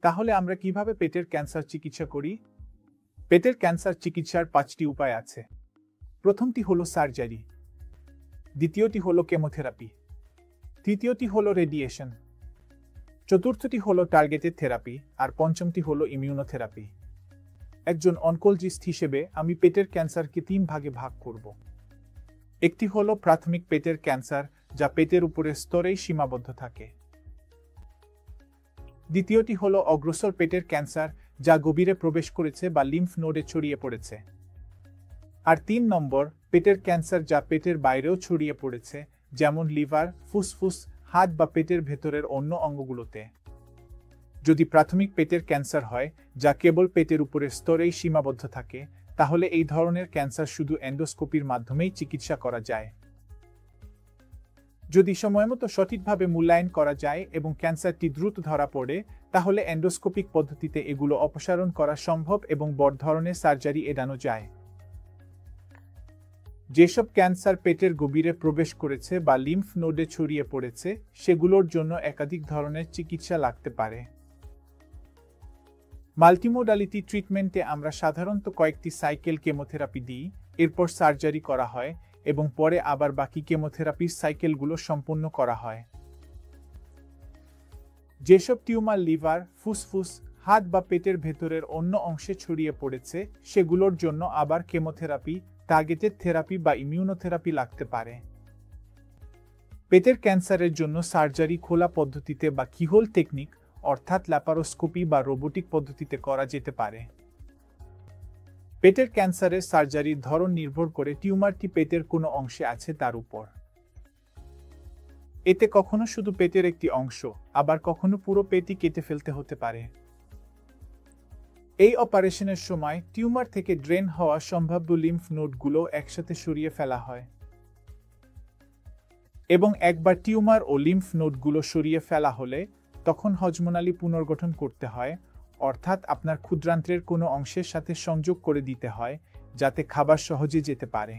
তাহলে আমরা কিভাবে পেটের ক্যান্সার চিকিৎসা করি? পেটের ক্যান্সার চিকিৎসার 5টি উপায় আছে। প্রথমটি হলো সার্জারি, দ্বিতীয়টি হলো কেমোথেরাপি, তৃতীয়টি হলো রেডিয়েশন, চতুর্থটি হলো টার্গেটেড থেরাপি, আর পঞ্চমটি হলো ইমিউনোথেরাপি। একজন অনকোলজিস্ট হিসেবে আমি পেটের ক্যান্সারকে 3 ভাগে ভাগ করব। একটি হলো প্রাথমিক পেটের ক্যান্সার, যা পেটের উপরের স্তরেই সীমাবদ্ধ থাকে। দ্বিতীয়টি হলো অগ্রসর পেটের ক্যান্সার, যা গভীরে প্রবেশ করেছে বা লিম্ফ নোডে ছড়িয়ে পড়েছে। আর 3 নম্বর পেটের ক্যান্সার, যা পেটের বাইরেও ছড়িয়ে পড়েছে, যেমন লিভার, ফুসফুস, হাত বা পেটের ভেতরের অন্য অঙ্গগুলোতে। যদি প্রাথমিক পেটের ক্যান্সার হয়, যা কেবল পেটের উপরের স্তরেই সীমাবদ্ধ থাকে, তাহলে এই ধরনের ক্যান্সার শুধু এন্ডোস্কোপির মাধ্যমেই চিকিৎসা করা যায়। যদি সময়মতো সঠিকভাবে মূল্যায়ন করা যায় এবং ক্যান্সারটি দ্রুত ধরা পড়ে, তাহলে এন্ডোস্কোপিক পদ্ধতিতে এগুলো অপসারণ করা সম্ভব এবং বড় ধরনের সার্জারি এড়ানো যায়। যেসব ক্যান্সার পেটের গভীরে প্রবেশ করেছে বা লিম্ফ নোডে ছড়িয়ে পড়েছে, সেগুলোর জন্য একাধিক ধরনের চিকিৎসা লাগতে পারে। মাল্টিমোডালিটি ট্রিটমেন্টে আমরা সাধারণত কয়েকটি সাইকেল কেমোথেরাপি দিই, এরপর সার্জারি করা হয় এবং পরে আবার বাকি কেমোথেরাপির সাইকেলগুলো সম্পূর্ণ করা হয়। যেসব টিউমার লিভার, ফুসফুস, হাত বা পেটের ভেতরের অন্য অংশে ছড়িয়ে পড়েছে, সেগুলোর জন্য আবার কেমোথেরাপি, টার্গেটেড থেরাপি বা ইমিউনোথেরাপি লাগতে পারে। পেটের ক্যান্সারের জন্য সার্জারি খোলা পদ্ধতিতে বা কিহোল টেকনিক, অর্থাৎ ল্যাপারোস্কোপি বা রোবোটিক পদ্ধতিতে করা যেতে পারে। পেটের ক্যান্সারের সার্জারির ধরন নির্ভর করে টিউমারটি পেটের কোনো অংশে আছে তার উপর। এতে কখনো শুধু পেটের একটি অংশ, আবার কখনো পুরো পেটই কেটে ফেলতে হতে পারে। এই অপারেশনের সময় টিউমার থেকে ড্রেন হওয়া সম্ভাব্য লিম্ফ নোডগুলো একসাথে সরিয়ে ফেলা হয়। এবং একবার টিউমার ও লিম্ফ নোডগুলো সরিয়ে ফেলা হলে, তখন হজমনালী পুনর্গঠন করতে হয়, অর্থাৎ আপনার ক্ষুদ্রান্ত্রের কোনো অংশের সাথে সংযোগ করে দিতে হয়, যাতে খাবার সহজে যেতে পারে।